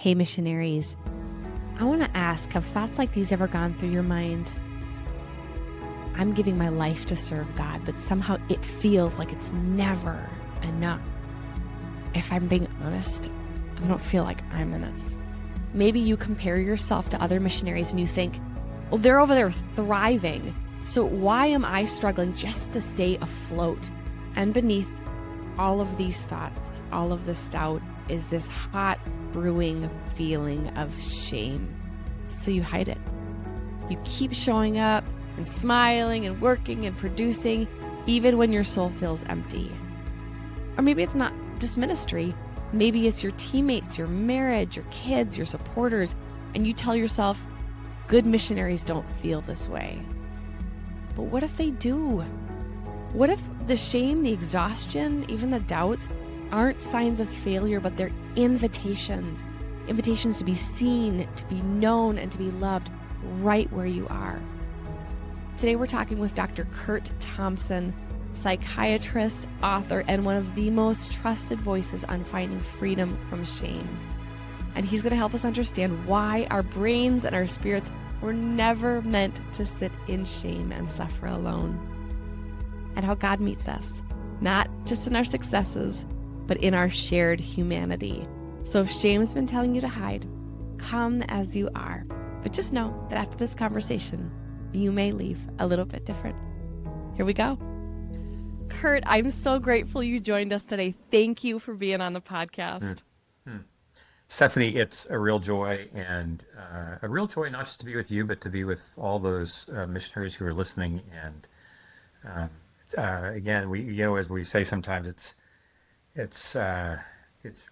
Hey, missionaries. I want to ask, have thoughts like these ever gone through your mind? I'm giving my life to serve God, but somehow it feels like it's never enough. If I'm being honest, I don't feel like I'm enough. Maybe you compare yourself to other missionaries and you think, well, they're over there thriving, so why am I struggling just to stay afloat? And beneath all of these thoughts, all of this doubt, is this hot brewing feeling of shame. So you hide it. You keep showing up and smiling and working and producing, even when your soul feels empty. Or maybe it's not just ministry. Maybe it's your teammates, your marriage, your kids, your supporters, and you tell yourself, good missionaries don't feel this way. But what if they do? What if the shame, the exhaustion, even the doubts aren't signs of failure, but they're invitations to be seen, to be known, and to be loved right where you are? Today we're talking with Dr. Curt Thompson, psychiatrist, author, and one of the most trusted voices on finding freedom from shame. And he's going to help us understand why our brains and our spirits were never meant to sit in shame and suffer alone. And how God meets us, not just in our successes, but in our shared humanity. So if shame's been telling you to hide, come as you are. But just know that after this conversation, you may leave a little bit different. Here we go. Curt, I'm so grateful you joined us today. Thank you for being on the podcast. Stephanie, it's a real joy, and a real joy not just to be with you, but to be with all those missionaries who are listening. And again, as we say sometimes, it's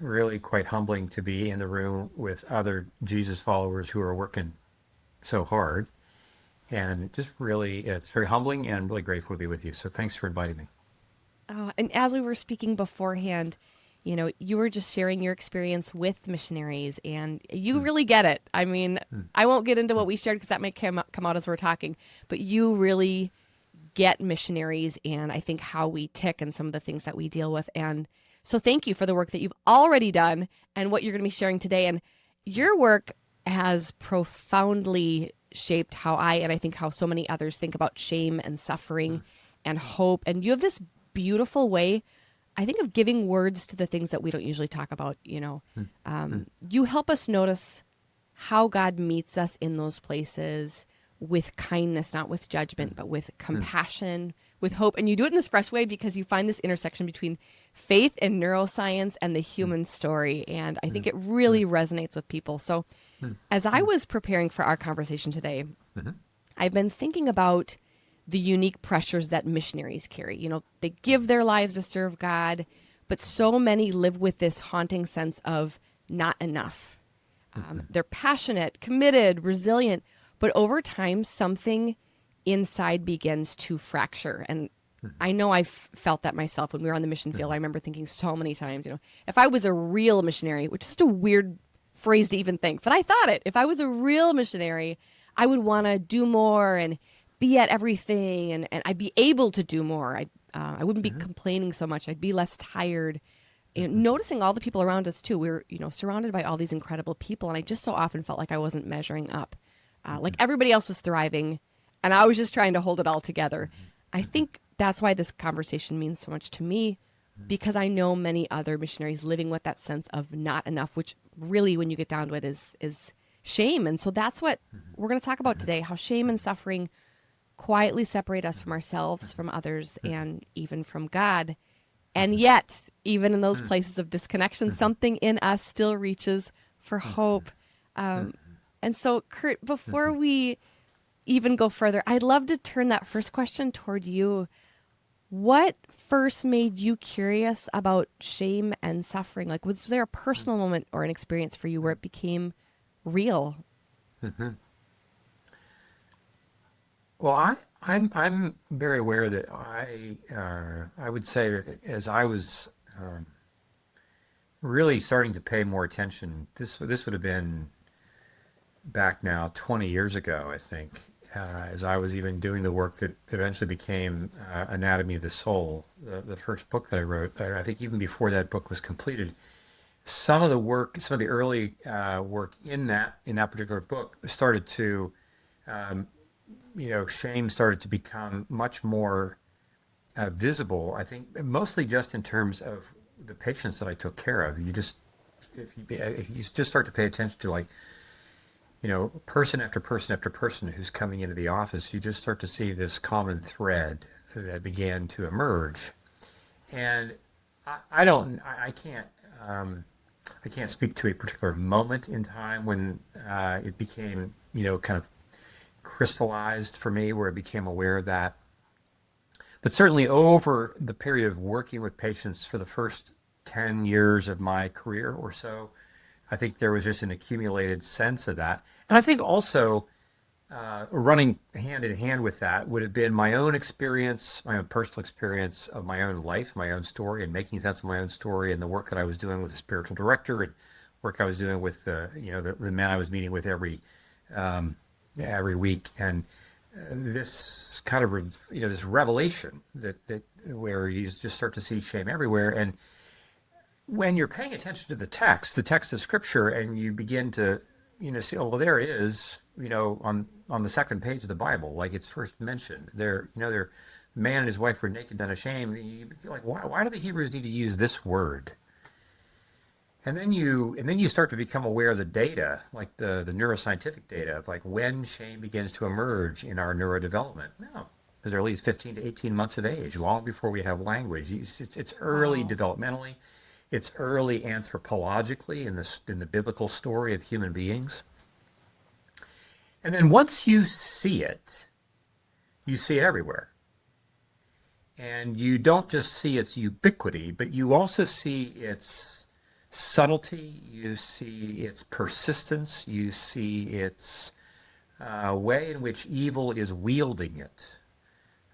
really quite humbling to be in the room with other Jesus followers who are working so hard, and just really, it's very humbling and really grateful to be with you. So thanks for inviting me. And as we were speaking beforehand, you were just sharing your experience with missionaries, and you really get it. I mean, I won't get into what we shared because that might come out as we're talking, but you really get missionaries and I think how we tick and some of the things that we deal with. And so thank you for the work that you've already done and what you're going to be sharing today. And your work has profoundly shaped how I think how so many others think about shame and suffering and hope. And you have this beautiful way, I think, of giving words to the things that we don't usually talk about. You help us notice how God meets us in those places with kindness, not with judgment, but with compassion, with hope. And you do it in this fresh way because you find this intersection between faith and neuroscience and the human story. And I think it really resonates with people. So as I was preparing for our conversation today, I've been thinking about the unique pressures that missionaries carry. They give their lives to serve God, but so many live with this haunting sense of not enough. They're passionate, committed, resilient, but over time, something inside begins to fracture. And I know I've felt that myself when we were on the mission field. I remember thinking so many times, if I was a real missionary, which is such a weird phrase to even think, but I thought it. If I was a real missionary, I would want to do more and be at everything, and I'd be able to do more. I wouldn't be complaining so much. I'd be less tired. And noticing all the people around us too. We were, surrounded by all these incredible people, and I just so often felt like I wasn't measuring up. Like everybody else was thriving, and I was just trying to hold it all together. I think that's why this conversation means so much to me, because I know many other missionaries living with that sense of not enough, which really, when you get down to it, is shame. And so that's what we're going to talk about today, how shame and suffering quietly separate us from ourselves, from others, and even from God. And yet, even in those places of disconnection, something in us still reaches for hope. And so, Curt, before we even go further, I'd love to turn that first question toward you. What first made you curious about shame and suffering? Like, was there a personal moment or an experience for you where it became real? Well, I'm very aware that I would say that as I was really starting to pay more attention, this would have been back now 20 years ago, I think, as I was even doing the work that eventually became Anatomy of the Soul, the first book that I wrote. I think even before that book was completed, some of the work, some of the early work in that particular book started to, um, shame started to become much more visible. I think mostly just in terms of the patients that I took care of. If you just start to pay attention to, like, person after person after person who's coming into the office, you just start to see this common thread that began to emerge. And I don't, I can't speak to a particular moment in time when it became, kind of crystallized for me, where I became aware of that. But certainly over the period of working with patients for the first 10 years of my career or so, I think there was just an accumulated sense of that. And I think also running hand in hand with that would have been my own experience, my own personal experience of my own life, my own story, and making sense of my own story, and the work that I was doing with the spiritual director, and work I was doing with the man I was meeting with every week. And this kind of this revelation that where you just start to see shame everywhere. And when you're paying attention to the text of Scripture, and you begin to see, oh, well, there it is, on the second page of the Bible, like it's first mentioned. They're man and his wife were naked and ashamed. You're like, why do the Hebrews need to use this word? And then you start to become aware of the data, like the neuroscientific data of, like, when shame begins to emerge in our neurodevelopment. No, as early as 15 to 18 months of age, long before we have language. It's early Wow. developmentally. It's early anthropologically in the biblical story of human beings. And then once you see it everywhere. And you don't just see its ubiquity, but you also see its subtlety, you see its persistence, you see its way in which evil is wielding it.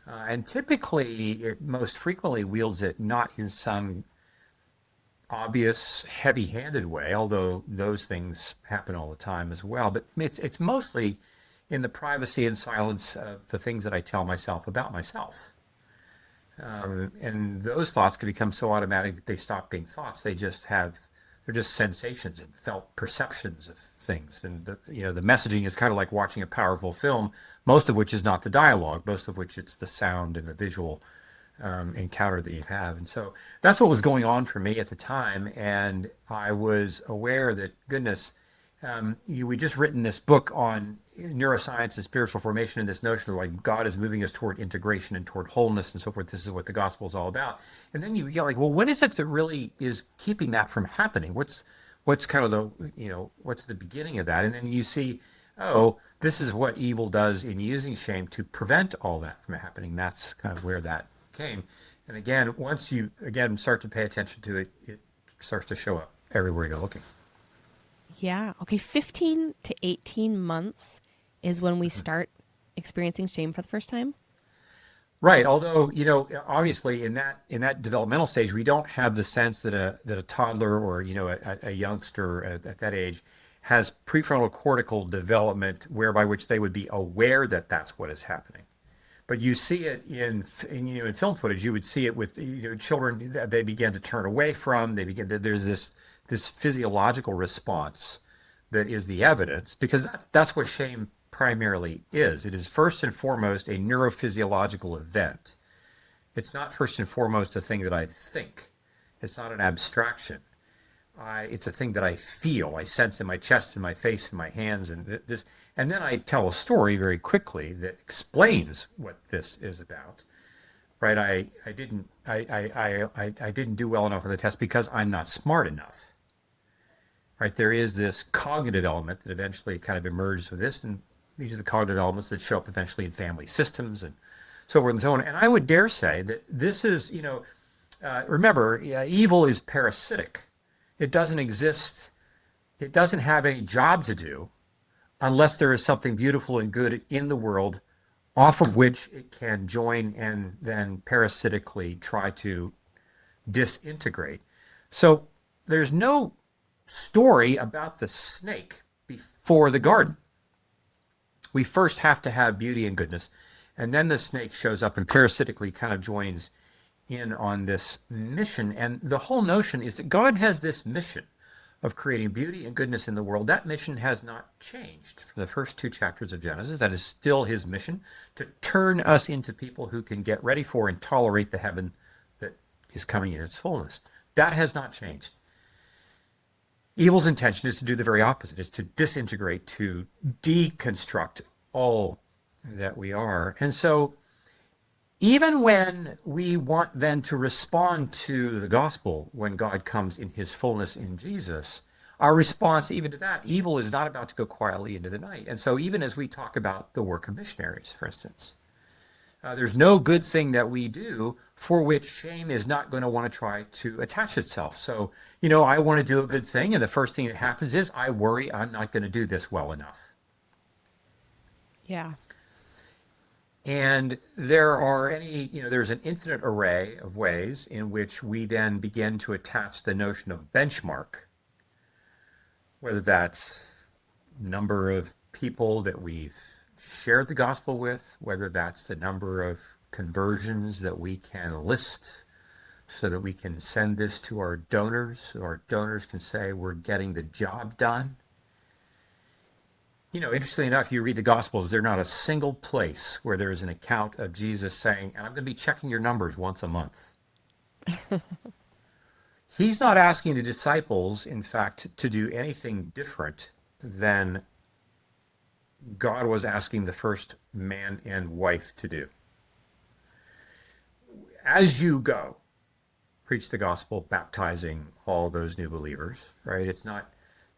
And typically, it most frequently wields it not in some obvious, heavy-handed way, although those things happen all the time as well. But it's mostly in the privacy and silence of the things that I tell myself about myself. And those thoughts can become so automatic that they stop being thoughts. They're just sensations and felt perceptions of things. And the messaging is kind of like watching a powerful film, most of which is not the dialogue, most of which it's the sound and the visual encounter that you have. And so that's what was going on for me at the time. And I was aware that, goodness, we just written this book on neuroscience and spiritual formation, and this notion of, like, God is moving us toward integration and toward wholeness and so forth. This is what the gospel is all about. And then you get, like, well, what is it that really is keeping that from happening? What's kind of what's the beginning of that? And then you see, oh, this is what evil does in using shame to prevent all that from happening. That's kind of where that came. And again, once you start to pay attention to it, it starts to show up everywhere you're looking. Yeah. Okay. 15 to 18 months is when we start experiencing shame for the first time. Right. Although, obviously in that developmental stage, we don't have the sense that a toddler or, a youngster at that age has prefrontal cortical development whereby which they would be aware that that's what is happening. But you see it in film footage. You would see it with children that they begin to turn away from. There's this physiological response that is the evidence, because that's what shame primarily is. It is first and foremost a neurophysiological event. It's not first and foremost a thing that I think. It's not an abstraction. It's a thing that I feel. I sense in my chest, in my face, in my hands, and this. And then I tell a story very quickly that explains what this is about. Right? I didn't do well enough on the test because I'm not smart enough. Right? There is this cognitive element that eventually kind of emerges with this, and these are the cognitive elements that show up eventually in family systems and so forth and so on. And I would dare say that this is, remember, evil is parasitic. It doesn't exist. It doesn't have any job to do unless there is something beautiful and good in the world off of which it can join and then parasitically try to disintegrate. So there's no story about the snake before the garden. We first have to have beauty and goodness, and then the snake shows up and parasitically kind of joins in on this mission. And the whole notion is that God has this mission. of creating beauty and goodness in the world. That mission has not changed from the first 2 chapters of Genesis. That is still his mission, to turn us into people who can get ready for and tolerate the heaven that is coming in its fullness. That has not changed. Evil's intention is to do the very opposite, is to disintegrate, to deconstruct all that we are. And so even when we want then to respond to the gospel, when God comes in his fullness in Jesus, our response even to that, evil is not about to go quietly into the night. And so even as we talk about the work of missionaries, for instance, there's no good thing that we do for which shame is not going to want to try to attach itself. So, I want to do a good thing, and the first thing that happens is I worry I'm not going to do this well enough. Yeah. And there's an infinite array of ways in which we then begin to attach the notion of benchmark, whether that's number of people that we've shared the gospel with, whether that's the number of conversions that we can list so that we can send this to our donors, so our donors can say we're getting the job done. Interestingly enough, you read the Gospels, there's not a single place where there is an account of Jesus saying, and I'm going to be checking your numbers once a month. He's not asking the disciples, in fact, to do anything different than God was asking the first man and wife to do. As you go, preach the gospel, baptizing all those new believers, right? It's not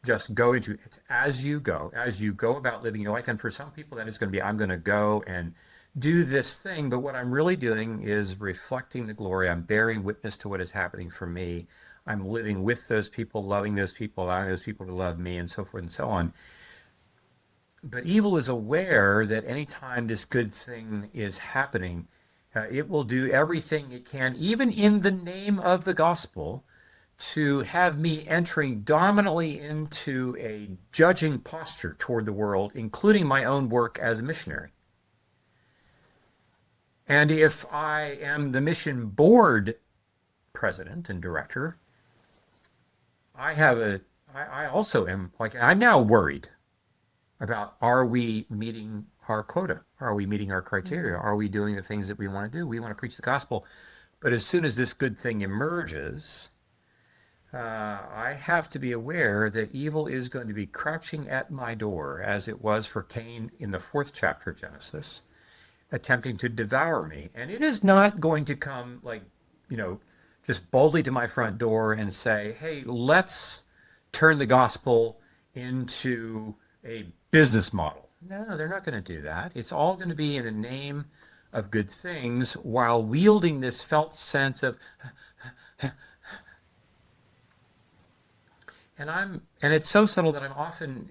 just it's as you go about living your life. And for some people that is going to be, I'm going to go and do this thing, but what I'm really doing is reflecting the glory. I'm bearing witness to what is happening for me. I'm living with those people, loving those people, allowing those people to love me, and so forth and so on. But evil is aware that anytime this good thing is happening, it will do everything it can, even in the name of the gospel, to have me entering dominantly into a judging posture toward the world, including my own work as a missionary. And if I am the mission board president and director, I also am, I'm now worried about, are we meeting our quota? Are we meeting our criteria? Are we doing the things that we want to do? We want to preach the gospel. But as soon as this good thing emerges, I have to be aware that evil is going to be crouching at my door, as it was for Cain in the 4th chapter of Genesis, attempting to devour me. And it is not going to come just boldly to my front door and say, hey, let's turn the gospel into a business model. No, they're not going to do that. It's all going to be in the name of good things, while wielding this felt sense of and it's so subtle that I'm often,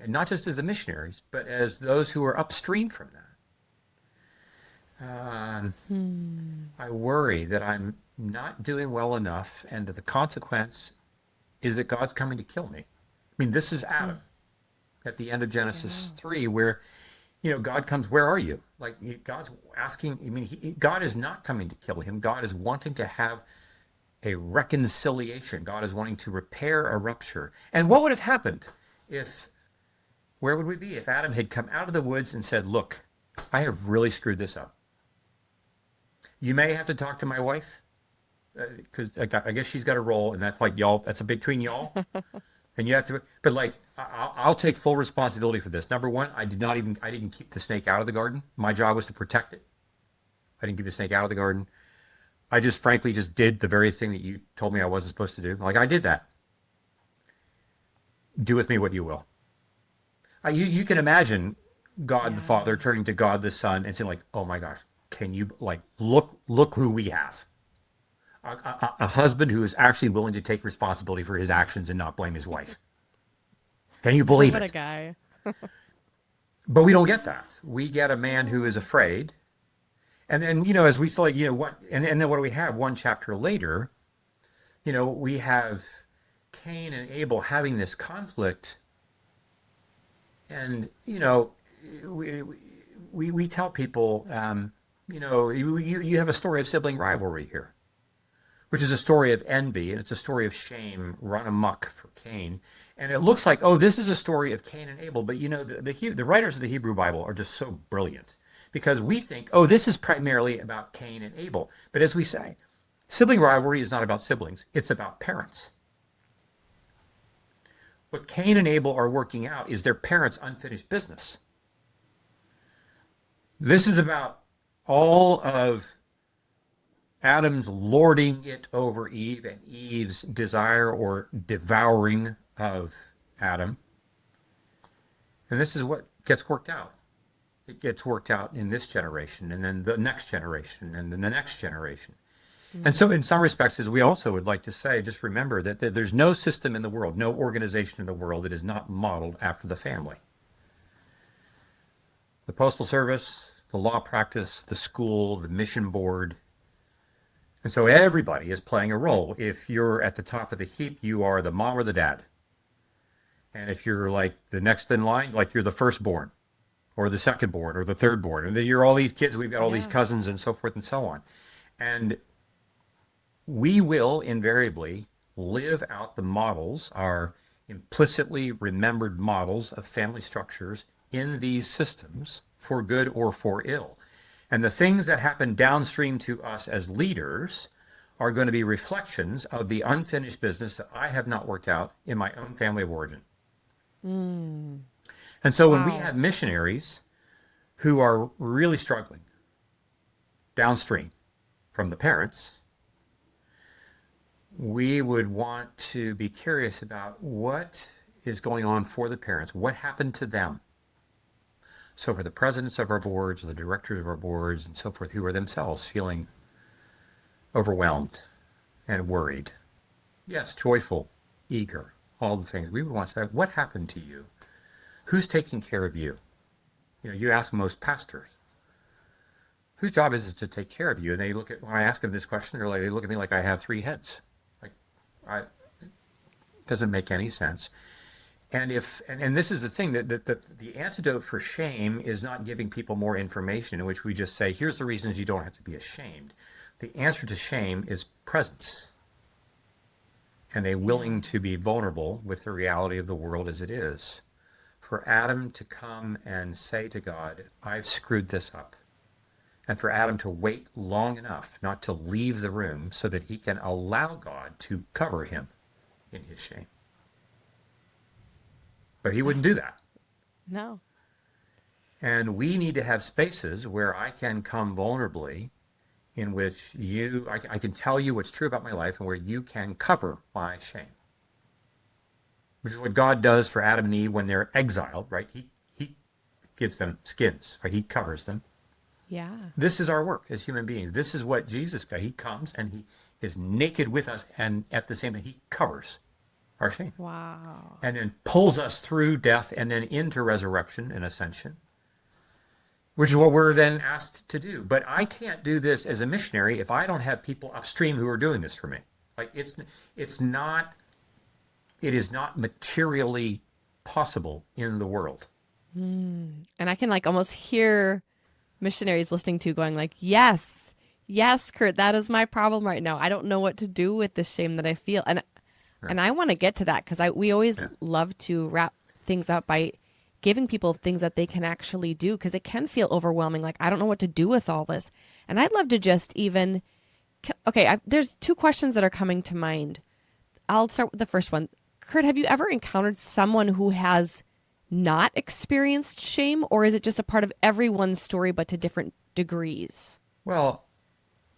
not just as the missionaries, but as those who are upstream from that. I worry that I'm not doing well enough, and that the consequence is that God's coming to kill me. I mean, this is Adam at the end of Genesis 3, where, God comes, where are you? God's asking, God is not coming to kill him. God is wanting to have a reconciliation. God is wanting to repair a rupture. And what would have happened where would we be if Adam had come out of the woods and said, look, I have really screwed this up. You may have to talk to my wife, because I guess she's got a role, and that's y'all, that's a between y'all. And you have to, but I'll take full responsibility for this. Number one, I didn't keep the snake out of the garden. My job was to protect it. I didn't keep the snake out of the garden. I just frankly did the very thing that you told me I wasn't supposed to do. I did that. Do with me what you will. You can imagine God the Father turning to God the Son and saying, oh my gosh, can you look who we have. A husband who is actually willing to take responsibility for his actions and not blame his wife. Can you believe it? What a guy. But we don't get that. We get a man who is afraid. And then, as we saw, and then what do we have? 1 chapter later, we have Cain and Abel having this conflict. And, we tell people, you have a story of sibling rivalry here. which is a story of envy, and it's a story of shame run amok for Cain. And it looks like, oh, this is a story of Cain and Abel. But the writers of the Hebrew Bible are just so brilliant because we think, oh, this is primarily about Cain and Abel. But as we say, sibling rivalry is not about siblings, it's about parents. What Cain and Abel are working out is their parents' unfinished business. This is about all of Adam's lording it over Eve and Eve's desire or devouring of Adam. And this is what gets worked out. It gets worked out in this generation, and then the next generation, and then the next generation. Mm-hmm. And so in some respects, as we also would like to say, just remember that there's no system in the world, no organization in the world that is not modeled after the family. The Postal Service, the law practice, the school, the mission board. And so everybody is playing a role. If you're at the top of the heap, you are the mom or the dad. And if you're like the next in line, like you're the firstborn or the secondborn or the thirdborn, and then you're all these kids, we've got all these cousins and so forth and so on. And we will invariably live out the models, our implicitly remembered models of family structures in these systems for good or for ill. And the things that happen downstream to us as leaders are going to be reflections of the unfinished business that I have not worked out in my own family of origin. Mm. And so when we have missionaries who are really struggling downstream from the parents, we would want to be curious about what is going on for the parents, what happened to them. So for the presidents of our boards, or the directors of our boards, and so forth, who are themselves feeling overwhelmed and worried, yes, joyful, eager, all the things, we would want to say, what happened to you? Who's taking care of you? You ask most pastors, whose job is it to take care of you? And they look at, when I ask them this question, they look at me like I have three heads. It doesn't make any sense. And this is the thing, that the antidote for shame is not giving people more information in which we just say, here's the reasons you don't have to be ashamed. The answer to shame is presence and a willing to be vulnerable with the reality of the world as it is. For Adam to come and say to God, I've screwed this up. And for Adam to wait long enough not to leave the room so that he can allow God to cover him in his shame. But he wouldn't do that. No. And we need to have spaces where I can come vulnerably, in which I can tell you what's true about my life, and where you can cover my shame. Which is what God does for Adam and Eve when they're exiled, right? He gives them skins, right? He covers them. Yeah. This is our work as human beings. This is what Jesus does. He comes and he is naked with us, and at the same time, he covers our shame. Wow. And then pulls us through death and then into resurrection and ascension, which is what we're then asked to do. But I can't do this as a missionary if I don't have people upstream who are doing this for me. Like it is not materially possible in the world. And I can almost hear missionaries listening to going yes, Curt, that is my problem right now. I don't know what to do with the shame that I feel. And I want to get to that, because we always love to wrap things up by giving people things that they can actually do, because it can feel overwhelming. I don't know what to do with all this. And I'd love to just even, there's two questions that are coming to mind. I'll start with the first one. Curt, have you ever encountered someone who has not experienced shame, or is it just a part of everyone's story, but to different degrees? Well,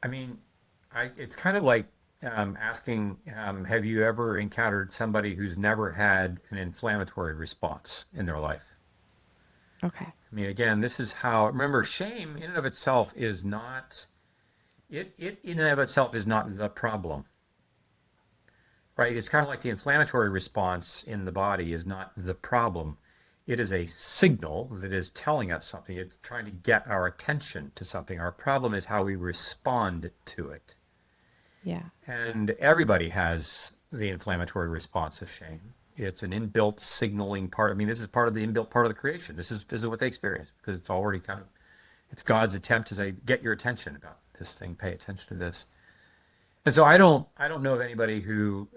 it's kind of like asking, have you ever encountered somebody who's never had an inflammatory response in their life? Okay. Again, this is how, remember, shame in and of itself is not, it in and of itself is not the problem, right? It's kind of like the inflammatory response in the body is not the problem. It is a signal that is telling us something. It's trying to get our attention to something. Our problem is how we respond to it. Yeah. And everybody has the inflammatory response of shame. It's an inbuilt signaling part. This is part of the inbuilt part of the creation. This is what they experience, because it's already it's God's attempt to say, get your attention about this thing, pay attention to this. And so I don't know of anybody who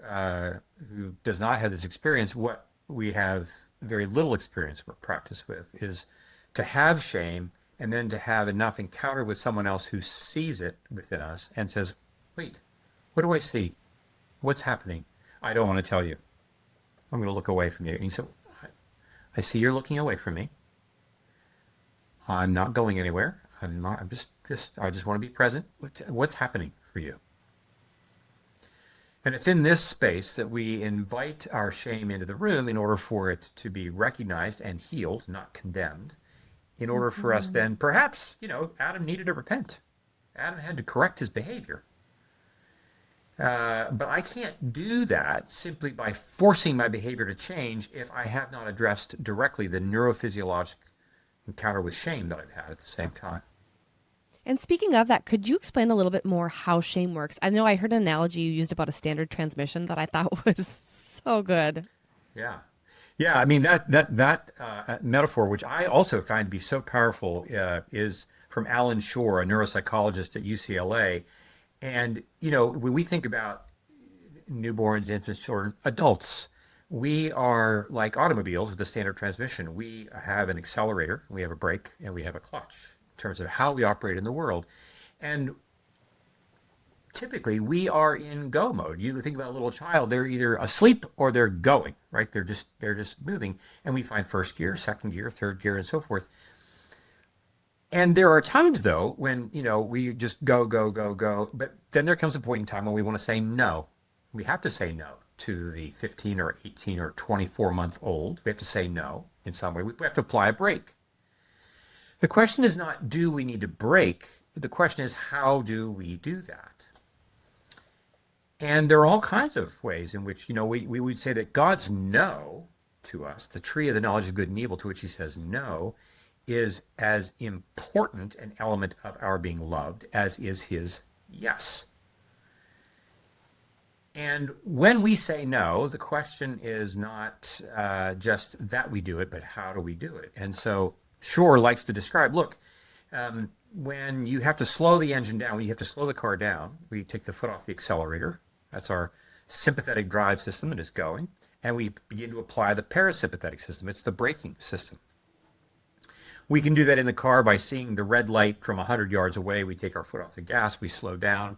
does not have this experience. What we have very little experience or practice with is to have shame and then to have enough encounter with someone else who sees it within us and says, wait, what do I see? What's happening? I don't want to tell you. I'm going to look away from you. And you say, I see you're looking away from me. I'm not going anywhere. I'm I just want to be present. What's happening for you? And it's in this space that we invite our shame into the room in order for it to be recognized and healed, not condemned, in order for us then, perhaps, Adam needed to repent. Adam had to correct his behavior. But I can't do that simply by forcing my behavior to change if I have not addressed directly the neurophysiologic encounter with shame that I've had at the same time. And speaking of that, could you explain a little bit more how shame works? I know I heard an analogy you used about a standard transmission that I thought was so good. Yeah. Yeah, I mean, that metaphor, which I also find to be so powerful, is from Alan Shore, a neuropsychologist at UCLA. And, when we think about newborns, infants, children, adults, we are like automobiles with a standard transmission. We have an accelerator, we have a brake, and we have a clutch in terms of how we operate in the world. And typically we are in go mode. You think about a little child, they're either asleep or they're going, right? They're just moving. And we find first gear, second gear, third gear, and so forth. And there are times though when, we just go, go, go, go. But then there comes a point in time when we want to say no. We have to say no to the 15 or 18 or 24-month-old. We have to say no in some way. We have to apply a brake. The question is not, do we need to brake? The question is, how do we do that? And there are all kinds of ways in which, we would say that God's no to us, the tree of the knowledge of good and evil to which he says no, is as important an element of our being loved as is his yes. And when we say no, the question is not just that we do it, but how do we do it? And so Shore likes to describe, look, when you have to slow the engine down, when you have to slow the car down, we take the foot off the accelerator. That's our sympathetic drive system that is going. And we begin to apply the parasympathetic system. It's the braking system. We can do that in the car by seeing the red light from 100 yards away. We take our foot off the gas. We slow down.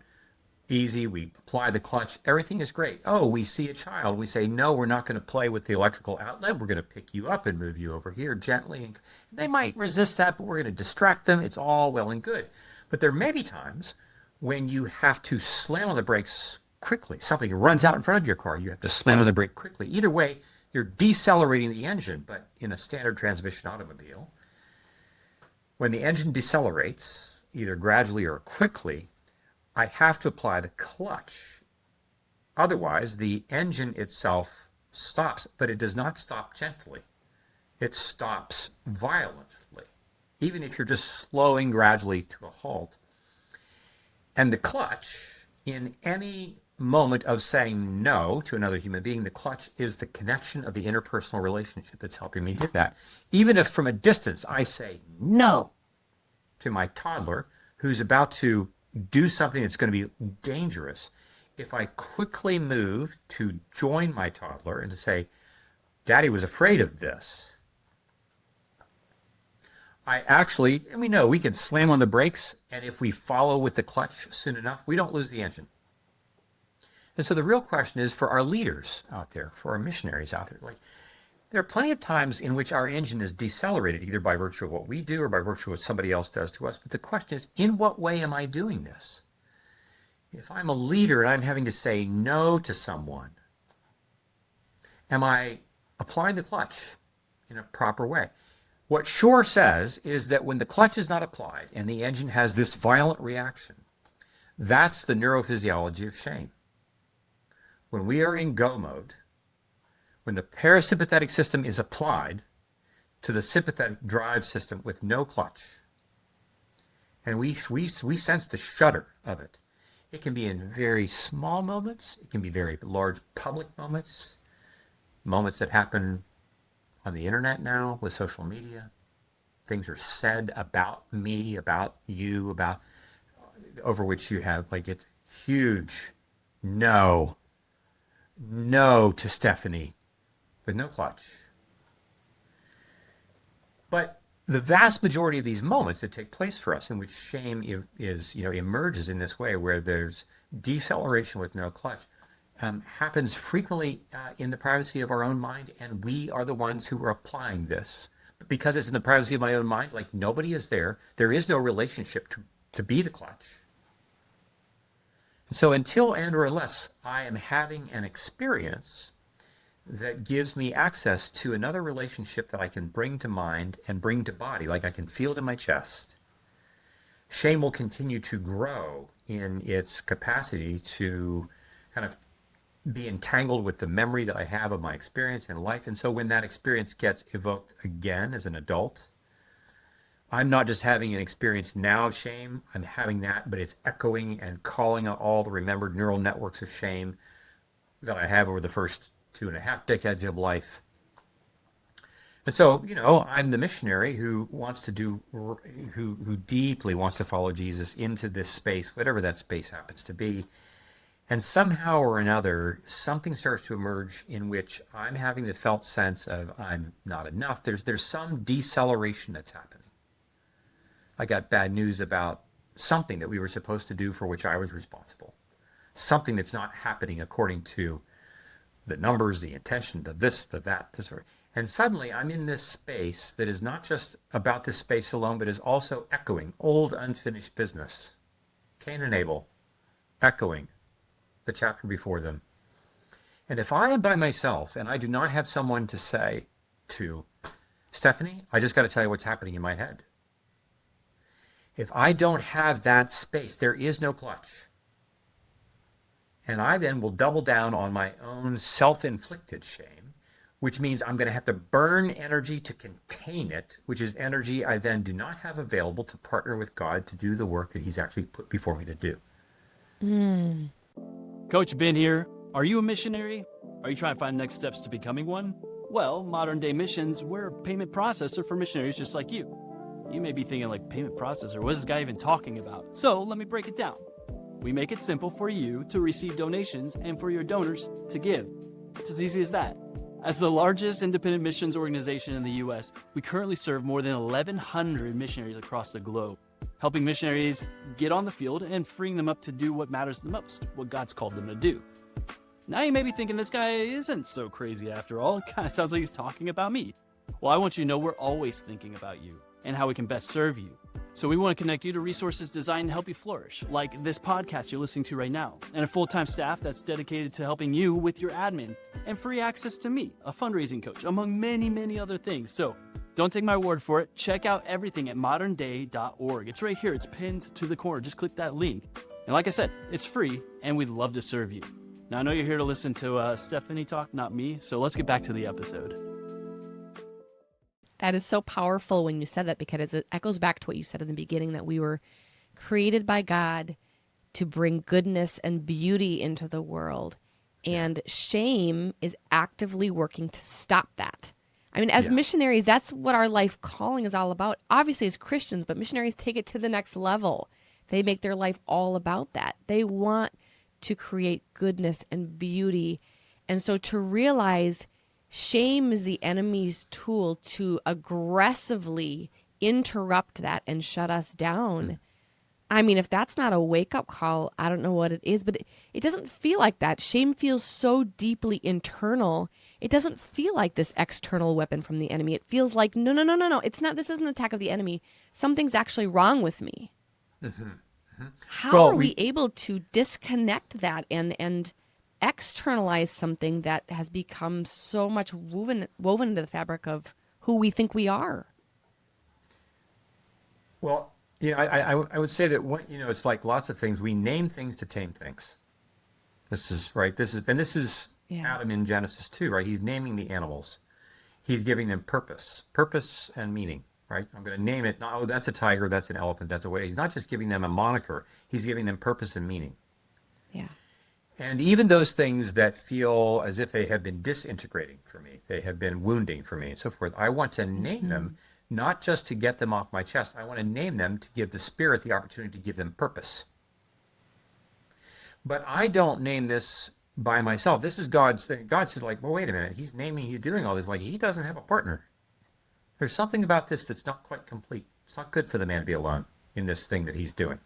Easy. We apply the clutch. Everything is great. Oh, we see a child. We say, no, we're not going to play with the electrical outlet. We're going to pick you up and move you over here gently. And they might resist that, but we're going to distract them. It's all well and good. But there may be times when you have to slam on the brakes quickly. Something runs out in front of your car. You have to slam on the brake quickly. Either way, you're decelerating the engine, but in a standard transmission automobile, when the engine decelerates, either gradually or quickly, I have to apply the clutch. Otherwise, the engine itself stops, but it does not stop gently. It stops violently, even if you're just slowing gradually to a halt. And the clutch, in any moment of saying no to another human being, the clutch is the connection of the interpersonal relationship that's helping me do that. Even if from a distance I say no to my toddler who's about to do something that's going to be dangerous, if I quickly move to join my toddler and to say, Daddy was afraid of this, and we know we can slam on the brakes, and if we follow with the clutch soon enough, we don't lose the engine. And so the real question is for our leaders out there, for our missionaries out there, there are plenty of times in which our engine is decelerated, either by virtue of what we do or by virtue of what somebody else does to us. But the question is, in what way am I doing this? If I'm a leader and I'm having to say no to someone, am I applying the clutch in a proper way? What Shore says is that when the clutch is not applied and the engine has this violent reaction, that's the neurophysiology of shame. When we are in go mode, when the parasympathetic system is applied to the sympathetic drive system with no clutch, and we sense the shudder of it. It can be in very small moments. It can be very large public moments, moments that happen on the internet now with social media. Things are said about me, about you, over which you have huge No. No to Stephanie, with no clutch. But the vast majority of these moments that take place for us in which shame emerges in this way, where there's deceleration with no clutch, happens frequently in the privacy of our own mind, and we are the ones who are applying this. But because it's in the privacy of my own mind, like nobody is there, there is no relationship to be the clutch. And so until and or unless I am having an experience that gives me access to another relationship that I can bring to mind and bring to body, like I can feel it in my chest, shame will continue to grow in its capacity to kind of be entangled with the memory that I have of my experience in life. And so when that experience gets evoked again as an adult, I'm not just having an experience now of shame, I'm having that, but it's echoing and calling out all the remembered neural networks of shame that I have over the first 2.5 decades of life. And so, I'm the missionary who wants to who deeply wants to follow Jesus into this space, whatever that space happens to be. And somehow or another, something starts to emerge in which I'm having the felt sense of I'm not enough. There's some deceleration that's happening. I got bad news about something that we were supposed to do for which I was responsible. Something that's not happening according to the numbers, the intention, the this, the that, this. And suddenly I'm in this space that is not just about this space alone, but is also echoing old unfinished business. Cain and Abel, echoing the chapter before them. And if I am by myself and I do not have someone to say to, Stephanie, I just got to tell you what's happening in my head. If I don't have that space, there is no clutch. And I then will double down on my own self-inflicted shame, which means I'm going to have to burn energy to contain it, which is energy I then do not have available to partner with God to do the work that he's actually put before me to do. Coach Ben here. Are you a missionary? Are you trying to find next steps to becoming one? Well, Modern Day Missions, we're a payment processor for missionaries just like you. You may be thinking, like, payment processor, what is this guy even talking about? So let me break it down. We make it simple for you to receive donations and for your donors to give. It's as easy as that. As the largest independent missions organization in the U.S., we currently serve more than 1,100 missionaries across the globe, helping missionaries get on the field and freeing them up to do what matters the most, what God's called them to do. Now you may be thinking this guy isn't so crazy after all. It kind of sounds like he's talking about me. Well, I want you to know we're always thinking about you and how we can best serve you. So we want to connect you to resources designed to help you flourish, like this podcast you're listening to right now, and a full-time staff that's dedicated to helping you with your admin, and free access to me, a fundraising coach, among many, many other things. So don't take my word for it. Check out everything at modernday.org. It's right here. It's pinned to the corner. Just click that link. And like I said, it's free, and we'd love to serve you. Now, I know you're here to listen to Stephanie talk, not me, so let's get back to the episode. That is so powerful when you said that, because it echoes back to what you said in the beginning, that we were created by God to bring goodness and beauty into the world. And shame is actively working to stop that. I mean, as missionaries, that's what our life calling is all about. Obviously, as Christians, but missionaries take it to the next level. They make their life all about that. They want to create goodness and beauty. And so to realize shame is the enemy's tool to aggressively interrupt that and shut us down. I mean, if that's not a wake-up call, I don't know what it is, but it doesn't feel like that. Shame feels so deeply internal. It doesn't feel like this external weapon from the enemy. It feels like, no. It's not. This isn't an attack of the enemy. Something's actually wrong with me. How are we able to disconnect that and externalize something that has become so much woven into the fabric of who we think we are? Well, I would say that it's like lots of things. We name things to tame things. This is right. This is Adam in Genesis 2, right? He's naming the animals. He's giving them purpose and meaning, right? I'm going to name it. No, that's a tiger. That's an elephant. That's a whale. He's not just giving them a moniker. He's giving them purpose and meaning. Yeah. And even those things that feel as if they have been disintegrating for me, they have been wounding for me and so forth, I want to name them, not just to get them off my chest. I want to name them to give the Spirit the opportunity to give them purpose. But I don't name this by myself. This is God's thing. God said, like, well, wait a minute. He's naming, he's doing all this. Like, he doesn't have a partner. There's something about this that's not quite complete. It's not good for the man to be alone in this thing that he's doing.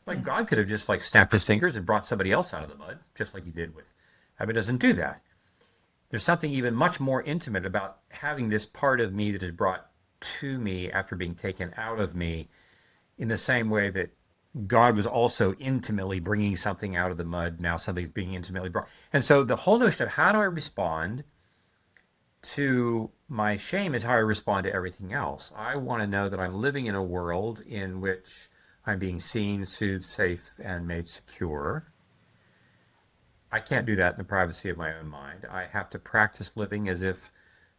Like, God could have just, like, snapped his fingers and brought somebody else out of the mud, just like he did with, but it doesn't do that. There's something even much more intimate about having this part of me that is brought to me after being taken out of me, in the same way that God was also intimately bringing something out of the mud. Now something's being intimately brought. And so the whole notion of how do I respond to my shame is how I respond to everything else. I want to know that I'm living in a world in which I'm being seen, soothed, safe, and made secure. I can't do that in the privacy of my own mind. I have to practice living as if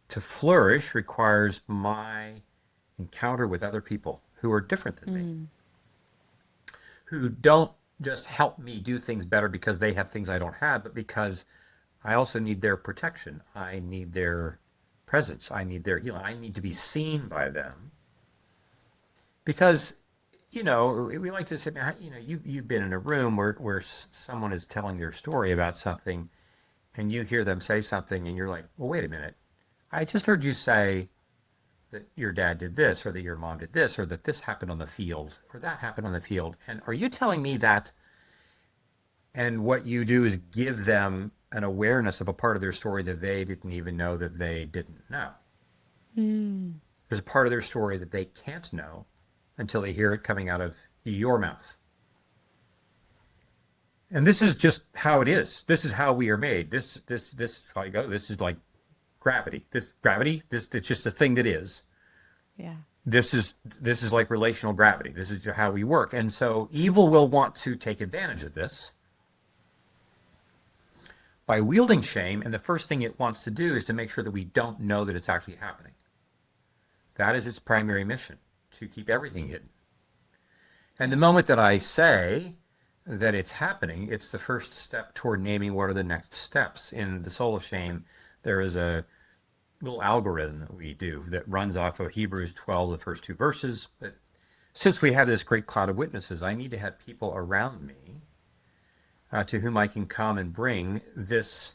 to flourish requires my encounter with other people who are different than me, who don't just help me do things better because they have things I don't have, but because I also need their protection. I need their presence. I need their healing. I need to be seen by them. Because, we like to say, you've been in a room where someone is telling their story about something, and you hear them say something, and you're like, well, wait a minute. I just heard you say that your dad did this, or that your mom did this, or that this happened on the field, or that happened on the field. And are you telling me that? And what you do is give them an awareness of a part of their story that they didn't even know that they didn't know. There's a part of their story that they can't know until they hear it coming out of your mouth. And this is just how it is. This is how we are made. This is how I go. This is like gravity. It's just a thing that is. Yeah. This is like relational gravity. This is how we work. And so evil will want to take advantage of this by wielding shame, and the first thing it wants to do is to make sure that we don't know that it's actually happening. That is its primary mission, to keep everything hidden. And the moment that I say that it's happening, it's the first step toward naming what are the next steps. In the Soul of Shame, there is a little algorithm that we do that runs off of Hebrews 12, the first two verses. But since we have this great cloud of witnesses, I need to have people around me to whom I can come and bring this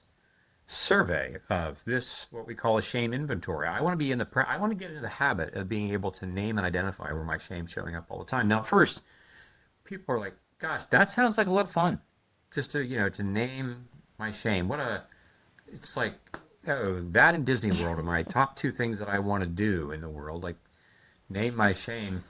survey of this, what we call a shame inventory. I want to be I want to get into the habit of being able to name and identify where my shame's showing up all the time. Now, first, people are like, gosh, that sounds like a lot of fun. Just to name my shame. It's like, that and Disney World are my top two things that I want to do in the world, like name my shame.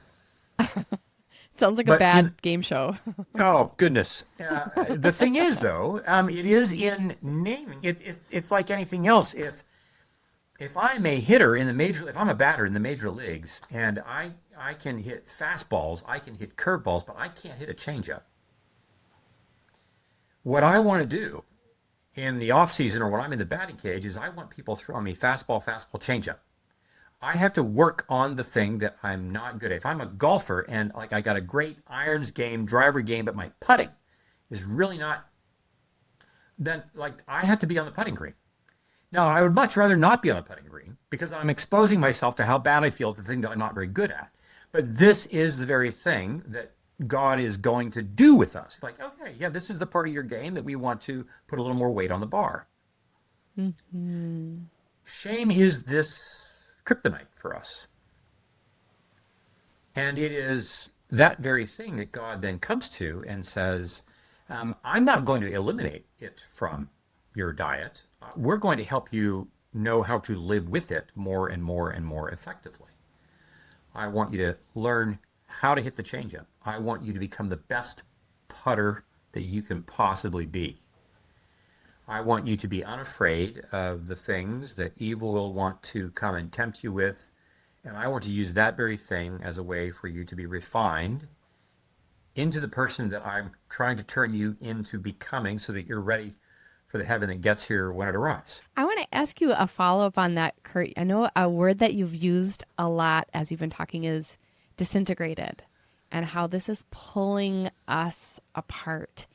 Sounds like a bad game show. Oh, goodness. The thing is, though, it is in naming. It's like anything else. If I'm a hitter in the major, if I'm a batter in the major leagues, and I can hit fastballs, I can hit curveballs, but I can't hit a changeup. What I want to do in the off season, or when I'm in the batting cage, is I want people throwing me fastball, changeup. I have to work on the thing that I'm not good at. If I'm a golfer and like I got a great irons game, driver game, but my putting is really not, then like I have to be on the putting green. Now, I would much rather not be on the putting green because I'm exposing myself to how bad I feel at the thing that I'm not very good at. But this is the very thing that God is going to do with us. Like, okay, yeah, this is the part of your game that we want to put a little more weight on the bar. Mm-hmm. Shame is this kryptonite for us. And it is that very thing that God then comes to and says, I'm not going to eliminate it from your diet. We're going to help you know how to live with it more and more and more effectively. I want you to learn how to hit the changeup. I want you to become the best putter that you can possibly be. I want you to be unafraid of the things that evil will want to come and tempt you with. And I want to use that very thing as a way for you to be refined into the person that I'm trying to turn you into becoming, so that you're ready for the heaven that gets here when it arrives. I want to ask you a follow-up on that, Curt. I know a word that you've used a lot as you've been talking is disintegrated, and how this is pulling us apart.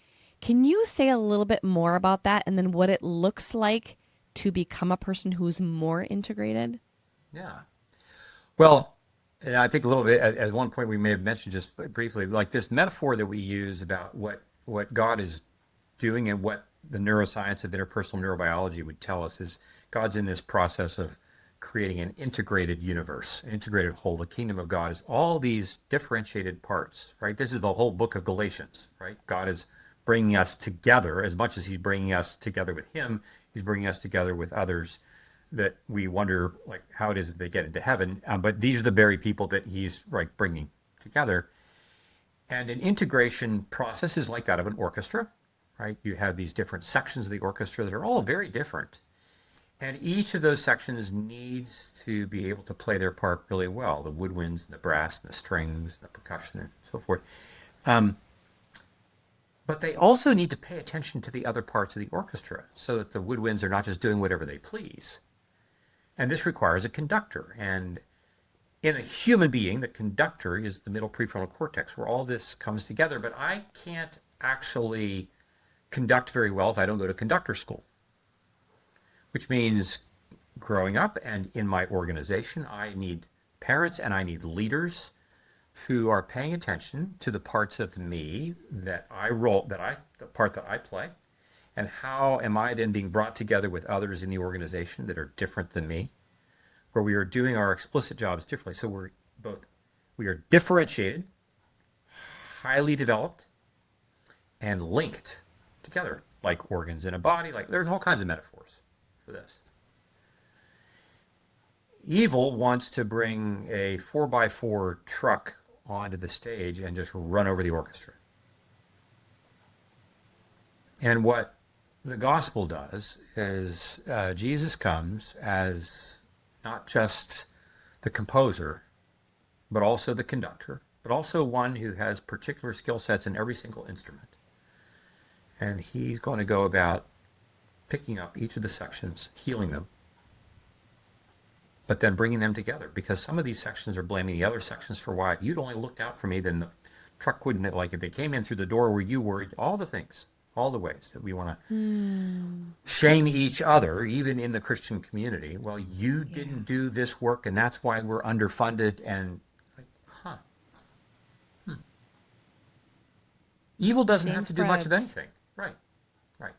Can you say a little bit more about that, and then what it looks like to become a person who's more integrated? Yeah. Well, I think a little bit, at one point we may have mentioned just briefly, like this metaphor that we use about what God is doing, and what the neuroscience of interpersonal neurobiology would tell us, is God's in this process of creating an integrated universe, an integrated whole. The kingdom of God is all these differentiated parts, right? This is the whole book of Galatians, right? God is bringing us together. As much as he's bringing us together with him, he's bringing us together with others that we wonder, like, how it is that they get into heaven. But these are the very people that he's, like, bringing together. And an integration process is like that of an orchestra, right? You have these different sections of the orchestra that are all very different. And each of those sections needs to be able to play their part really well. The woodwinds, and the brass, and the strings, and the percussion, and so forth. But they also need to pay attention to the other parts of the orchestra so that the woodwinds are not just doing whatever they please. And this requires a conductor. And in a human being, the conductor is the middle prefrontal cortex, where all this comes together. But I can't actually conduct very well if I don't go to conductor school, which means growing up and in my organization, I need parents and I need leaders who are paying attention to the parts of me that the part that I play, and how am I then being brought together with others in the organization that are different than me, where we are doing our explicit jobs differently. So we are differentiated, highly developed, and linked together, like organs in a body. Like, there's all kinds of metaphors for this. Evil wants to bring a 4x4 truck onto the stage and just run over the orchestra. And what the gospel does is Jesus comes as not just the composer, but also the conductor, but also one who has particular skill sets in every single instrument. And he's going to go about picking up each of the sections, healing them, but then bringing them together, because some of these sections are blaming the other sections for why. If you'd only looked out for me, then the truck wouldn't have, like, if they came in through the door where you were, all the things, all the ways that we want to shame each other, even in the Christian community. Well, you didn't do this work, and that's why we're underfunded. And like, evil doesn't have to do much of anything. Right.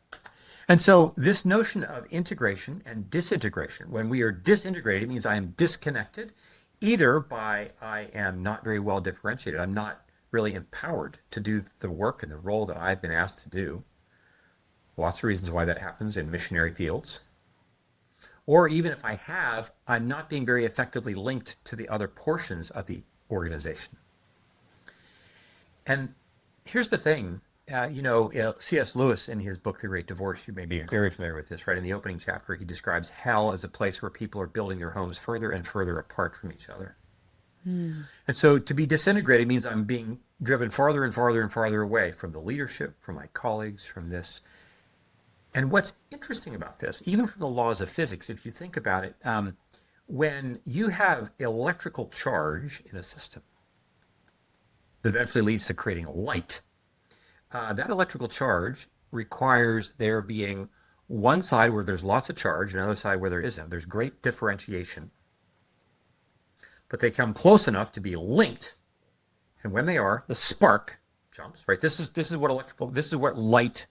And so this notion of integration and disintegration, when we are disintegrated, it means I am disconnected, either by I am not very well differentiated, I'm not really empowered to do the work and the role that I've been asked to do. Lots of reasons why that happens in missionary fields. Or even if I have, I'm not being very effectively linked to the other portions of the organization. And here's the thing. C.S. Lewis, in his book, The Great Divorce, you may be very familiar with this, right? In the opening chapter, he describes hell as a place where people are building their homes further and further apart from each other. And so to be disintegrated means I'm being driven farther and farther and farther away from the leadership, from my colleagues, from this. And what's interesting about this, even from the laws of physics, if you think about it, when you have electrical charge in a system that eventually leads to creating a light, that electrical charge requires there being one side where there's lots of charge, another side where there isn't. There's great differentiation. But they come close enough to be linked, and when they are, the spark jumps, right? This is what light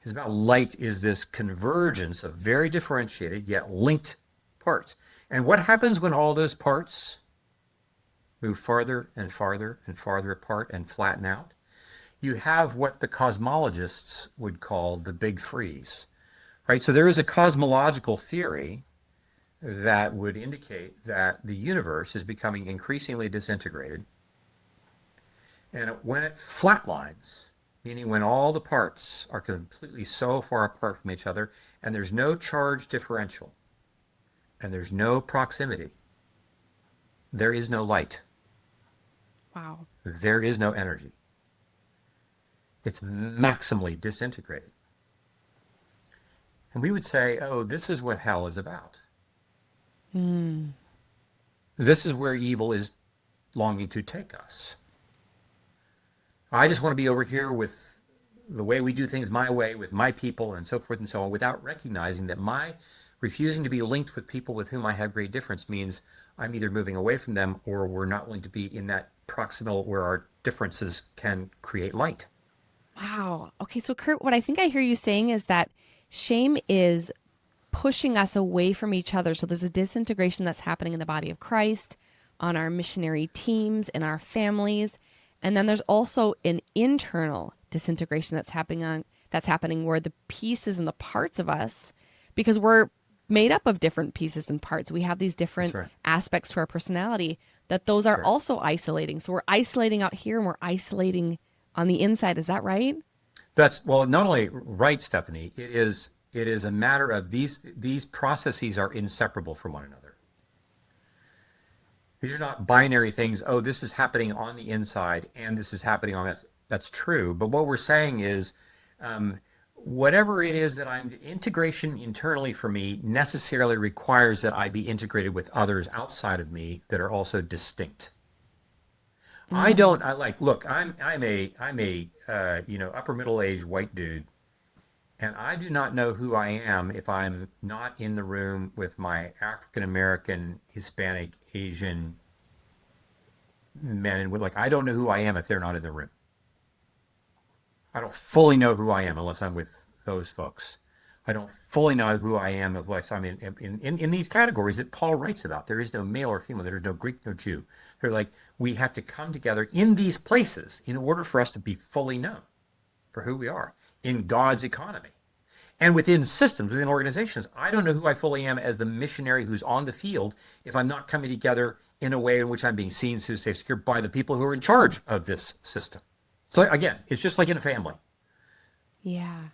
is about. Light is this convergence of very differentiated yet linked parts. And what happens when all those parts move farther and farther and farther apart and flatten out? You have what the cosmologists would call the big freeze, right? So there is a cosmological theory that would indicate that the universe is becoming increasingly disintegrated. And when it flatlines, meaning when all the parts are completely so far apart from each other, and there's no charge differential, and there's no proximity, there is no light. Wow. There is no energy. It's maximally disintegrated. And we would say, oh, this is what hell is about. This is where evil is longing to take us. I just want to be over here with the way we do things my way, with my people, and so forth and so on, without recognizing that my refusing to be linked with people with whom I have great difference means I'm either moving away from them, or we're not willing to be in that proximal where our differences can create light. Wow. Okay, so Curt, what I think I hear you saying is that shame is pushing us away from each other. So there's a disintegration that's happening in the body of Christ, on our missionary teams, in our families. And then there's also an internal disintegration that's happening where the pieces and the parts of us, because we're made up of different pieces and parts. We have these different That's right. aspects to our personality that those are right. also isolating. So we're isolating out here and we're isolating on the inside. Is that right? That's well, not only right, Stephanie. It is a matter of these processes are inseparable from one another. These are not binary things. Oh, this is happening on the inside, and this is happening on that. That's true. But what we're saying is, whatever it is that I'm integration internally for me necessarily requires that I be integrated with others outside of me that are also distinct. I don't. I like. Look, I'm a upper middle aged white dude, and I do not know who I am if I'm not in the room with my African American, Hispanic, Asian men and women. Like I don't know who I am if they're not in the room. I don't fully know who I am unless I'm with those folks. I don't fully know who I am unless I'm in these categories that Paul writes about. There is no male or female. There is no Greek, no Jew. They're like, we have to come together in these places in order for us to be fully known for who we are in God's economy. And within systems, within organizations, I don't know who I fully am as the missionary who's on the field if I'm not coming together in a way in which I'm being seen, so safe, secure by the people who are in charge of this system. So again, it's just like in a family. Yeah.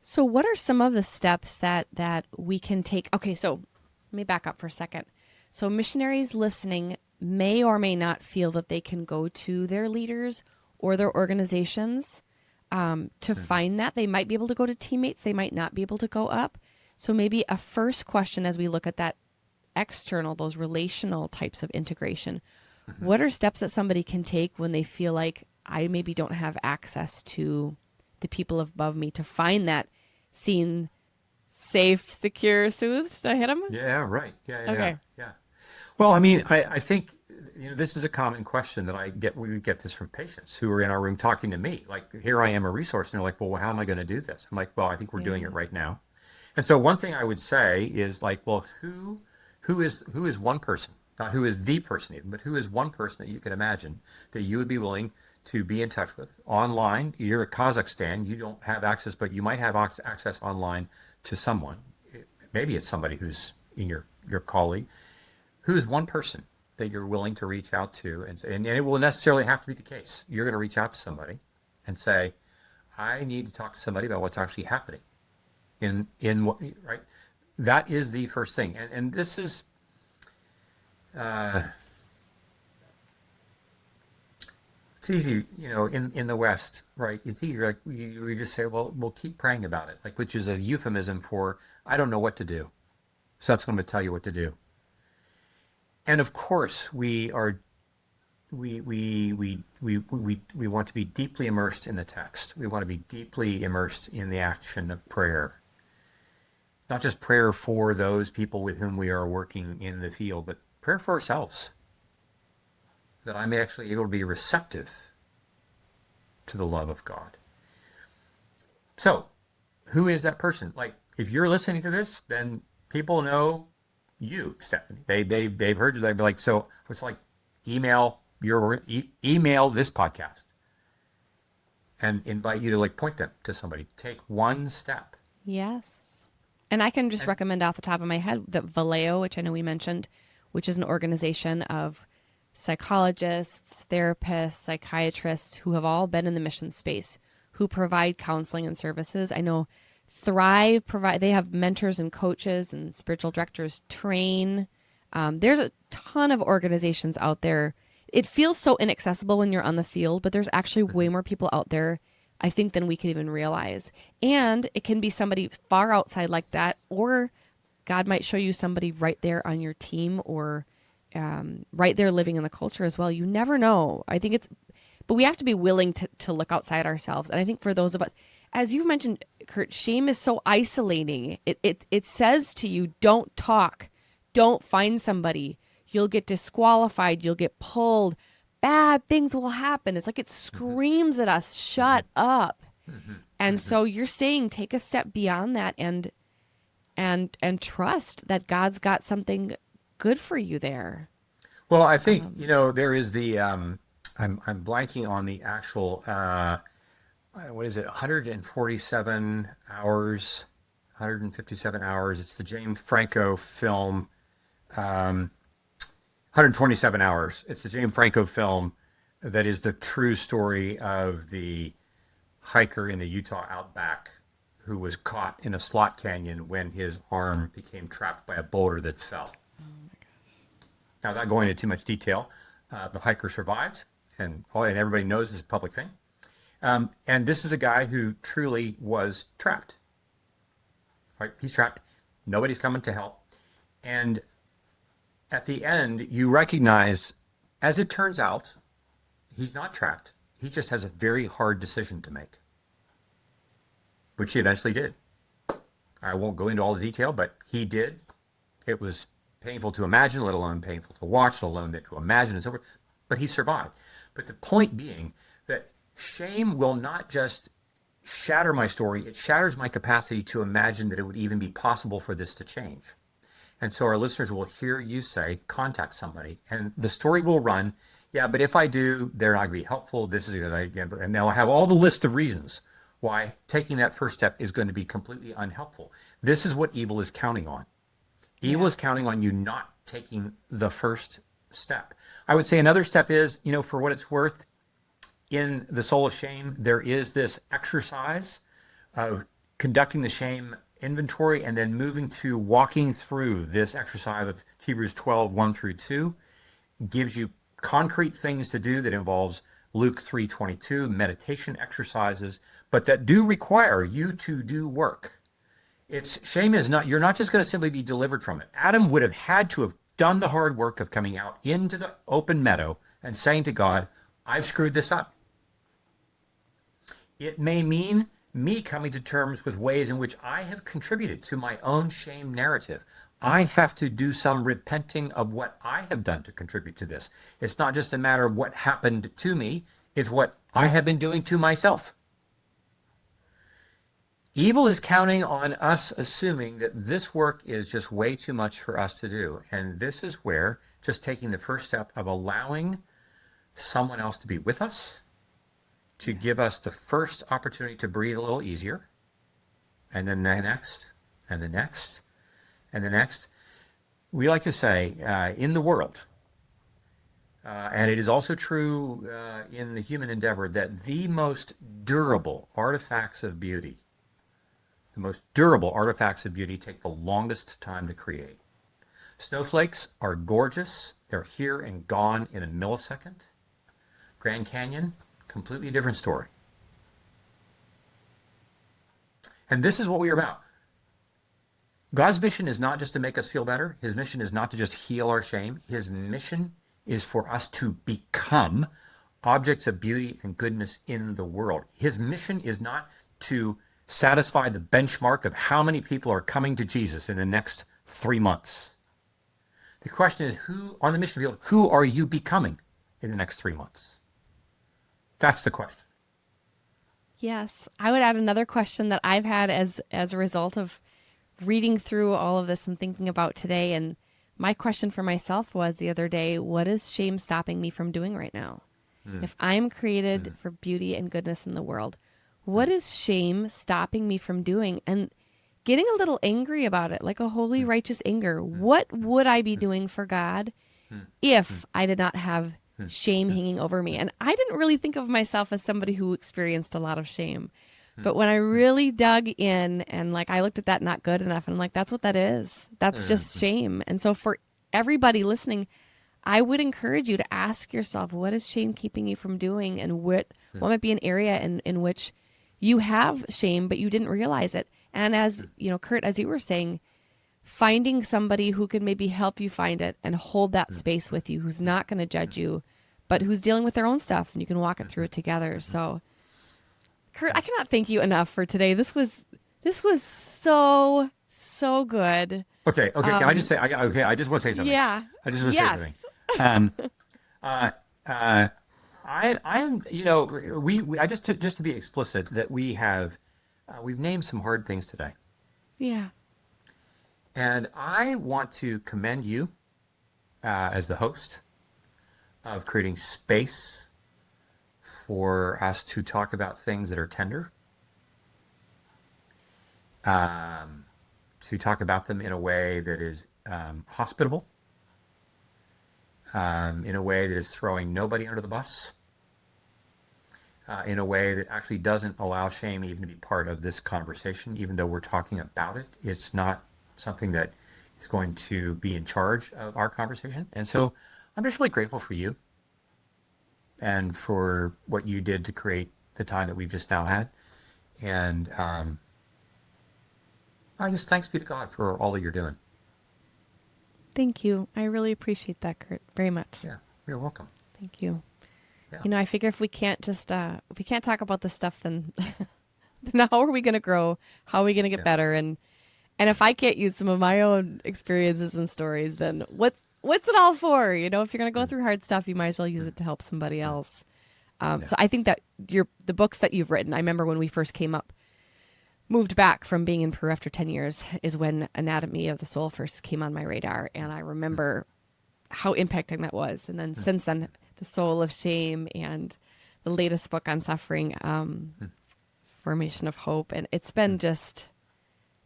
So what are some of the steps that we can take? Okay, so let me back up for a second. So missionaries listening may or may not feel that they can go to their leaders or their organizations to find that. They might be able to go to teammates. They might not be able to go up. So maybe a first question as we look at that external, those relational types of integration, what are steps that somebody can take when they feel like I maybe don't have access to the people above me to find that seen, safe, secure, soothed? Did I hit them? Yeah, right. Yeah. Okay. Yeah. Well, I mean, I think this is a common question that I get. We get this from patients who are in our room talking to me. Like, here I am, a resource, and they're like, "Well, how am I going to do this?" I'm like, "Well, I think we're doing it right now." And so, one thing I would say is like, "Well, who is one person? Not who is the person even, but who is one person that you can imagine that you would be willing to be in touch with online? You're in Kazakhstan, you don't have access, but you might have access online to someone. Maybe it's somebody who's in your colleague. Who's one person that you're willing to reach out to, and it will necessarily have to be the case. You're going to reach out to somebody and say, I need to talk to somebody about what's actually happening in what, right? That is the first thing. And this is, it's easy, in the West, right? It's easy, like we just say, well, we'll keep praying about it, like, which is a euphemism for, I don't know what to do. So that's what I'm going to tell you what to do. And of course, we want to be deeply immersed in the text. We want to be deeply immersed in the action of prayer. Not just prayer for those people with whom we are working in the field, but prayer for ourselves. That I'm actually able to be receptive to the love of God. So, who is that person? Like, if you're listening to this, then people know you, Stephanie. They've heard you. They'd be like, so it's like email this podcast and invite you to like point them to somebody. Take one step. Yes. And I can just recommend off the top of my head that Vallejo, which I know we mentioned, which is an organization of psychologists, therapists, psychiatrists who have all been in the mission space, who provide counseling and services. I know Thrive they have mentors and coaches and spiritual directors train. There's a ton of organizations out there. It feels so inaccessible when you're on the field, but there's actually way more people out there, I think, than we could even realize. And it can be somebody far outside like that, or God might show you somebody right there on your team, or right there living in the culture as well. You never know. I think but we have to be willing to look outside ourselves. And I think for those of us, as you've mentioned, Curt, shame is so isolating. It says to you, don't talk, don't find somebody. You'll get disqualified. You'll get pulled. bad things will happen. It's like it screams at us, shut up. And so you're saying take a step beyond that and trust that God's got something good for you there. Well, I think, there is the, I'm blanking on the actual, what is it, 147 hours, 157 hours. It's the James Franco film, 127 hours. It's the James Franco film that is the true story of the hiker in the Utah outback who was caught in a slot canyon when his arm became trapped by a boulder that fell. Now, without going into too much detail, the hiker survived, and everybody knows this is a public thing. And this is a guy who truly was trapped. Right? He's trapped. Nobody's coming to help. And at the end, you recognize, as it turns out, he's not trapped. He just has a very hard decision to make, which he eventually did. I won't go into all the detail, but he did. It was painful to imagine, let alone painful to watch, let alone to imagine and so forth. But he survived. But the point being that shame will not just shatter my story, it shatters my capacity to imagine that it would even be possible for this to change. And so our listeners will hear you say, contact somebody, and the story will run, yeah, but if I do, they're not going to be helpful, this is a good idea, and they'll have all the list of reasons why taking that first step is going to be completely unhelpful. This is what evil is counting on. Evil is counting on you not taking the first step. I would say another step is, for what it's worth, in the Soul of Shame, there is this exercise of conducting the shame inventory and then moving to walking through this exercise of Hebrews 12, 1 through 2, gives you concrete things to do that involves Luke 3:22, meditation exercises, but that do require you to do work. Shame is not, you're not just going to simply be delivered from it. Adam would have had to have done the hard work of coming out into the open meadow and saying to God, I've screwed this up. It may mean me coming to terms with ways in which I have contributed to my own shame narrative. I have to do some repenting of what I have done to contribute to this. It's not just a matter of what happened to me, it's what I have been doing to myself. Evil is counting on us assuming that this work is just way too much for us to do. And this is where just taking the first step of allowing someone else to be with us, to give us the first opportunity to breathe a little easier, and then the next, and the next, and the next. We like to say, in the world, and it is also true in the human endeavor, that the most durable artifacts of beauty, take the longest time to create. Snowflakes are gorgeous. They're here and gone in a millisecond. Grand Canyon, completely different story. And this is what we are about. God's mission is not just to make us feel better. His mission is not to just heal our shame. His mission is for us to become objects of beauty and goodness in the world. His mission is not to satisfy the benchmark of how many people are coming to Jesus in the next 3 months. The question is, who on the mission field, who are you becoming in the next 3 months? That's the question. Yes. I would add another question that I've had as a result of reading through all of this and thinking about today. And my question for myself was the other day, what is shame stopping me from doing right now? If I'm created for beauty and goodness in the world, what is shame stopping me from doing? And getting a little angry about it, like a holy, righteous anger. What would I be doing for God if I did not have shame hanging over me? And I didn't really think of myself as somebody who experienced a lot of shame. But when I really dug in and I looked at that not good enough, and I'm like, that's what that is. That's just shame. And so for everybody listening, I would encourage you to ask yourself, what is shame keeping you from doing? And what might be an area in which you have shame, but you didn't realize it. And as Curt, as you were saying, finding somebody who can maybe help you find it and hold that space with you, who's not going to judge you, but who's dealing with their own stuff, and you can walk it through it together. So, Curt, I cannot thank you enough for today. This was so good. Okay. Can I just say? I just want to say something. Yeah. I just want to say something. I am, you know, I just to be explicit that we've named some hard things today, Yeah. and I want to commend you as the host of creating space for us to talk about things that are tender, to talk about them in a way that is hospitable, in a way that is throwing nobody under the bus, in a way that actually doesn't allow shame even to be part of this conversation, even though we're talking about it. It's not something that is going to be in charge of our conversation. And so I'm just really grateful for you and for what you did to create the time that we've just now had. And I just thanks be to God for all that you're doing. Thank you. I really appreciate that, Curt, very much. Yeah, you're welcome. Thank you. Yeah. You know, I figure if we can't just, if we can't talk about this stuff, then, then how are we going to grow? How are we going to get better? And if I can't use some of my own experiences and stories, then what's it all for? You know, if you're going to go through hard stuff, you might as well use it to help somebody else. So I think that the books that you've written, I remember when we first came up, moved back from being in Peru after 10 years is when Anatomy of the Soul first came on my radar. And I remember how impacting that was. And then since then, The Soul of Shame and the latest book on suffering, Formation of Hope. And it's been just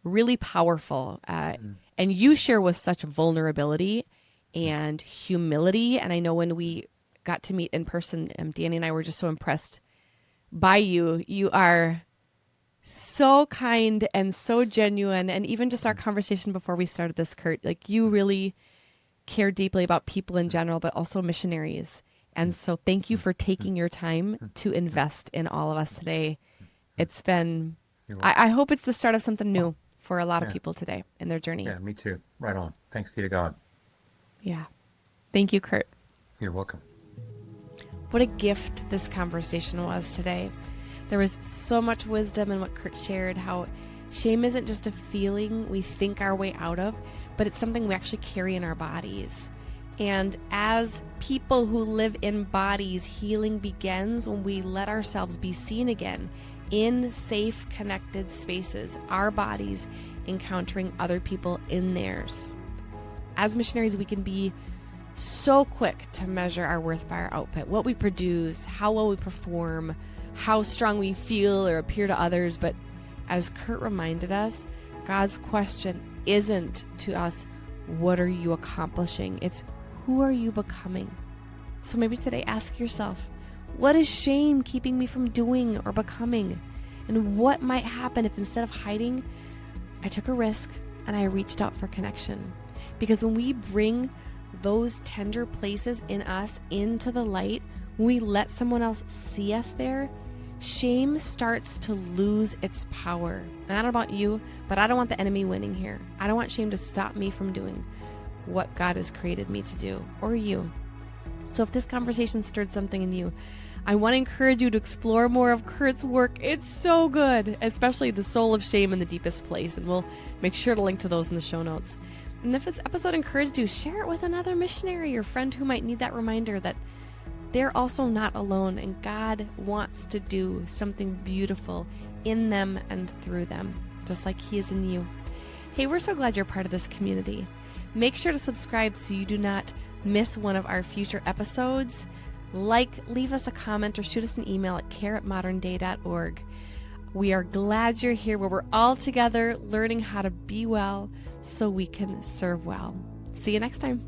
really powerful. And you share with such vulnerability and humility. And I know when we got to meet in person, Danny and I were just so impressed by you. You are so kind and so genuine. And even just our conversation before we started this, Curt, like you really care deeply about people in general, but also missionaries. And so thank you for taking your time to invest in all of us today. It's been, I hope it's the start of something new for a lot of people today in their journey. Yeah, me too. Right on. Thanks be to God. Yeah. Thank you, Curt. You're welcome. What a gift this conversation was today. There was so much wisdom in what Curt shared, how shame isn't just a feeling we think our way out of, but it's something we actually carry in our bodies. And as people who live in bodies, healing begins when we let ourselves be seen again in safe, connected spaces, our bodies encountering other people in theirs. As missionaries, we can be so quick to measure our worth by our output, what we produce, how well we perform, how strong we feel or appear to others. But as Curt reminded us, God's question isn't to us, what are you accomplishing? It's, who are you becoming? So maybe today ask yourself, what is shame keeping me from doing or becoming? And what might happen if instead of hiding, I took a risk and I reached out for connection? Because when we bring those tender places in us into the light, when we let someone else see us there, shame starts to lose its power. And I don't know about you, but I don't want the enemy winning here. I don't want shame to stop me from doing what God has created me to do, or you. So if this conversation stirred something in you, I want to encourage you to explore more of Curt's work. It's so good, especially The Soul of Shame in the Deepest Place. And we'll make sure to link to those in the show notes. And if this episode encouraged you, share it with another missionary or friend who might need that reminder that they're also not alone, and God wants to do something beautiful in them and through them, just like He is in you. Hey, we're so glad you're part of this community. Make sure to subscribe so you do not miss one of our future episodes. Leave us a comment, or shoot us an email at care@modernday.org. We are glad you're here, where we're all together learning how to be well so we can serve well. See you next time.